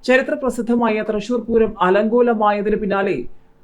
ചരിത്രപ്രസിദ്ധമായ തൃശൂർ പൂരം അലങ്കോലമായതിനു പിന്നാലെ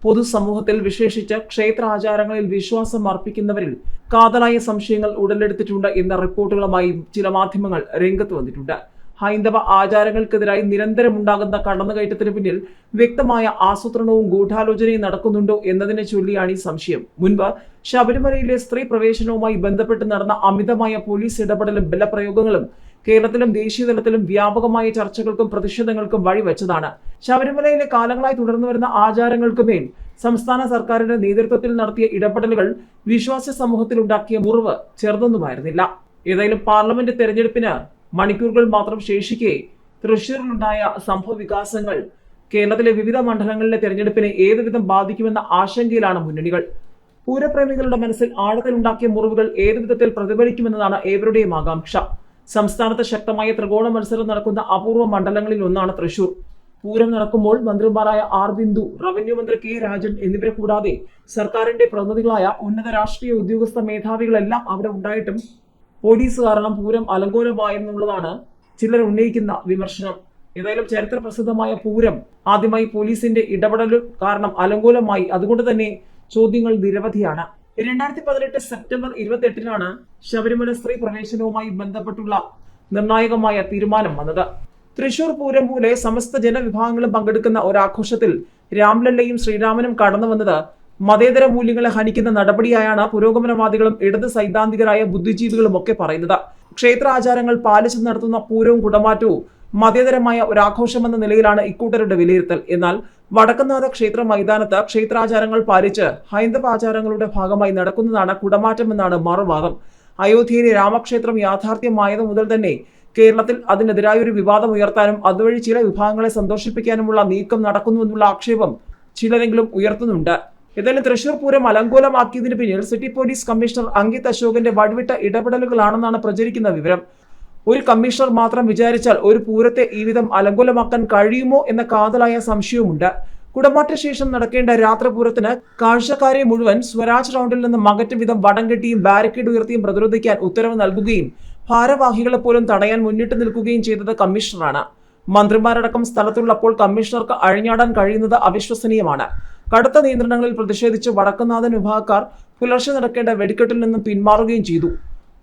പൊതുസമൂഹത്തിൽ വിശേഷിച്ച് ക്ഷേത്രാചാരങ്ങളിൽ വിശ്വാസം അർപ്പിക്കുന്നവരിൽ കാതലായ സംശയങ്ങൾ ഉടലെടുത്തിട്ടുണ്ട് എന്ന റിപ്പോർട്ടുകളുമായി ചില മാധ്യമങ്ങൾ രംഗത്ത് വന്നിട്ടുണ്ട്. ഹൈന്ദവ ആചാരങ്ങൾക്കെതിരായി നിരന്തരമുണ്ടാകുന്ന കടന്നുകയറ്റത്തിന് പിന്നിൽ വ്യക്തമായ ആസൂത്രണവും ഗൂഢാലോചനയും നടക്കുന്നുണ്ടോ എന്നതിനെ ചൊല്ലിയാണ് ഈ സംശയം. മുൻപ് ശബരിമലയിലെ സ്ത്രീ പ്രവേശനവുമായി ബന്ധപ്പെട്ട് നടന്ന അമിതമായ പോലീസ് ഇടപെടലും ബലപ്രയോഗങ്ങളും കേരളത്തിലും ദേശീയതലത്തിലും വ്യാപകമായ ചർച്ചകൾക്കും പ്രതിഷേധങ്ങൾക്കും വഴിവെച്ചതാണ്. ശബരിമലയിലെ കാലങ്ങളായി തുടർന്നു വരുന്ന ആചാരങ്ങൾക്ക് മേൽ സംസ്ഥാന സർക്കാരിന്റെ നേതൃത്വത്തിൽ നടത്തിയ ഇടപെടലുകൾ വിശ്വാസ സമൂഹത്തിൽ ഉണ്ടാക്കിയ മുറിവ് ചെറുതൊന്നുമായിരുന്നില്ല. ഏതായാലും പാർലമെന്റ് തെരഞ്ഞെടുപ്പിന് മണിക്കൂറുകൾ മാത്രം ശേഷിക്കെ തൃശൂരിലുണ്ടായ സംഭവ വികാസങ്ങൾ കേരളത്തിലെ വിവിധ മണ്ഡലങ്ങളിലെ തെരഞ്ഞെടുപ്പിനെ ഏതുവിധം ബാധിക്കുമെന്ന ആശങ്കയിലാണ് മുന്നണികൾ. പൂരപ്രേമികളുടെ മനസ്സിൽ ആഴത്തിലുണ്ടാക്കിയ മുറിവുകൾ ഏതുവിധത്തിൽ പ്രതിഫലിക്കുമെന്നതാണ് ഏവരുടെയും ആകാംക്ഷ. സംസ്ഥാനത്ത് ശക്തമായ ത്രികോണ മത്സരം നടക്കുന്ന അപൂർവ മണ്ഡലങ്ങളിൽ ഒന്നാണ് തൃശൂർ. പൂരം നടക്കുമ്പോൾ മന്ത്രിമാരായ ആർ ബിന്ദു, റവന്യൂ മന്ത്രി കെ രാജൻ എന്നിവരെ കൂടാതെ സർക്കാരിന്റെ പ്രതിനിധികളായ ഉന്നത രാഷ്ട്രീയ ഉദ്യോഗസ്ഥ മേധാവികളെല്ലാം അവിടെ ഉണ്ടായിട്ടും പോലീസ് കാരണം പൂരം അലങ്കോലമായെന്നുള്ളതാണ് ചിലർ ഉന്നയിക്കുന്ന വിമർശനം. ഏതായാലും ചരിത്ര പ്രസിദ്ധമായ പൂരം ആദ്യമായി പോലീസിന്റെ ഇടപെടൽ കാരണം അലങ്കോലമായി. അതുകൊണ്ട് തന്നെ ചോദ്യങ്ങൾ നിരവധിയാണ്. 2018 സെപ്റ്റംബർ 28-നാണ് ശബരിമല സ്ത്രീ പ്രവേശനവുമായി ബന്ധപ്പെട്ടുള്ള നിർണായകമായ തീരുമാനം വന്നത്. തൃശൂർ പൂരം പോലെ സമസ്ത ജനവിഭാഗങ്ങളും പങ്കെടുക്കുന്ന ഒരാഘോഷത്തിൽ രാംലല്ലയും ശ്രീരാമനും കടന്നു വന്നത് മതേതര മൂല്യങ്ങളെ ഹനിക്കുന്ന നടപടിയായാണ് പുരോഗമനവാദികളും ഇടത് സൈദ്ധാന്തികരായ ബുദ്ധിജീവികളും ഒക്കെ പറയുന്നത്. ക്ഷേത്രാചാരങ്ങൾ പാലിച്ചു നടത്തുന്ന പൂരവും കുടമാറ്റവും മതേതരമായ ഒരാഘോഷമെന്ന നിലയിലാണ് ഇക്കൂട്ടരുടെ വിലയിരുത്തൽ. എന്നാൽ വടക്കുംനാഥ ക്ഷേത്ര മൈതാനത്ത് ക്ഷേത്രാചാരങ്ങൾ പാലിച്ച് ഹൈന്ദവ ആചാരങ്ങളുടെ ഭാഗമായി നടക്കുന്നതാണ് കുടമാറ്റമെന്നാണ് മറുവാദം. അയോധ്യയിലെ രാമക്ഷേത്രം യാഥാർത്ഥ്യമായത് മുതൽ തന്നെ കേരളത്തിൽ അതിനെതിരായൊരു വിവാദം ഉയർത്താനും അതുവഴി ചില വിഭാഗങ്ങളെ സന്തോഷിപ്പിക്കാനുമുള്ള നീക്കം നടക്കുന്നുവെന്നുള്ള ആക്ഷേപം ചിലരെങ്കിലും ഉയർത്തുന്നുണ്ട്. ഏതായാലും തൃശൂർ പൂരം അലങ്കോലമാക്കിയതിന് പിന്നിൽ സിറ്റി പോലീസ് കമ്മീഷണർ അങ്കിത് അശോകന്റെ വഴിവിട്ട ഇടപെടലുകളാണെന്നാണ് പ്രചരിക്കുന്ന വിവരം. ഒരു കമ്മീഷണർ മാത്രം വിചാരിച്ചാൽ ഒരു പൂരത്തെ ഈ വിധം അലങ്കോലമാക്കാൻ കഴിയുമോ എന്ന കാതലായ സംശയവുമുണ്ട്. കുടമാറ്റ ശേഷം നടക്കേണ്ട രാത്രിപൂരത്തിന് കാഴ്ചക്കാരെ മുഴുവൻ സ്വരാജ് റൗണ്ടിൽ നിന്ന് മകറ്റും വിധം വടം കെട്ടിയും ബാരിക്കേഡ് ഉയർത്തിയും പ്രതിരോധിക്കാൻ ഉത്തരവ് നൽകുകയും ഭാരവാഹികളെ പോലും തടയാൻ മുന്നിട്ട് നിൽക്കുകയും ചെയ്തത് കമ്മീഷണറാണ്. മന്ത്രിമാരടക്കം സ്ഥലത്തുള്ളപ്പോൾ കമ്മീഷണർക്ക് അഴിഞ്ഞാടാൻ കഴിയുന്നത് അവിശ്വസനീയമാണ്. കടുത്ത നിയന്ത്രണങ്ങളിൽ പ്രതിഷേധിച്ച് വടക്കുംനാഥൻ വിഭാഗക്കാർ പുലർച്ചെ നടക്കേണ്ട വെടിക്കെട്ടിൽ നിന്നും പിന്മാറുകയും ചെയ്തു.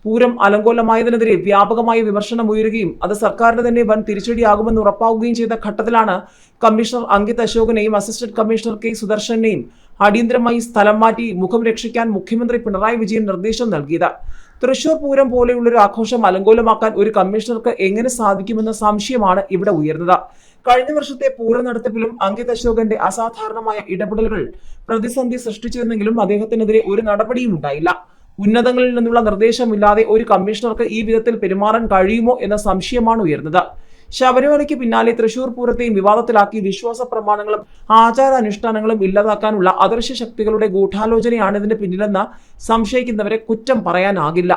പൂരം അലങ്കോലമായതിനെതിരെ വ്യാപകമായ വിമർശനം ഉയരുകയും അത് സർക്കാരിന് തന്നെ വൻ തിരിച്ചടിയാകുമെന്ന് ഉറപ്പാവുകയും ചെയ്ത ഘട്ടത്തിലാണ് കമ്മീഷണർ അങ്കിത് അശോകനെയും അസിസ്റ്റന്റ് കമ്മീഷണർ കെ സുദർശനെയും അടിയന്തരമായി സ്ഥലം മാറ്റി മുഖം രക്ഷിക്കാൻ മുഖ്യമന്ത്രി പിണറായി വിജയൻ നിർദ്ദേശം നൽകിയത്. തൃശൂർ പൂരം പോലെയുള്ളൊരു ആഘോഷം അലങ്കോലമാക്കാൻ ഒരു കമ്മീഷണർക്ക് എങ്ങനെ സാധിക്കുമെന്ന സംശയമാണ് ഇവിടെ ഉയർന്നത്. കഴിഞ്ഞ വർഷത്തെ പൂരം നടത്തിപ്പിലും അങ്കിത് അശോകന്റെ അസാധാരണമായ ഇടപെടലുകൾ പ്രതിസന്ധി സൃഷ്ടിച്ചിരുന്നെങ്കിലും അദ്ദേഹത്തിനെതിരെ ഒരു നടപടിയും ഉണ്ടായില്ല. ഉന്നതങ്ങളിൽ നിന്നുള്ള നിർദ്ദേശമില്ലാതെ ഒരു കമ്മീഷണർക്ക് ഈ വിധത്തിൽ പെരുമാറാൻ കഴിയുമോ എന്ന സംശയമാണ് ഉയർന്നത്. ശബരിമലയ്ക്ക് പിന്നാലെ തൃശൂർ പൂരത്തെയും വിവാദത്തിലാക്കി വിശ്വാസ പ്രമാണങ്ങളും ആചാരാനുഷ്ഠാനങ്ങളും ഇല്ലാതാക്കാനുള്ള അദൃശ്യ ശക്തികളുടെ ഗൂഢാലോചനയാണ് ഇതിന് പിന്നിലെന്ന് സംശയിക്കുന്നവരെ കുറ്റം പറയാനാകില്ല.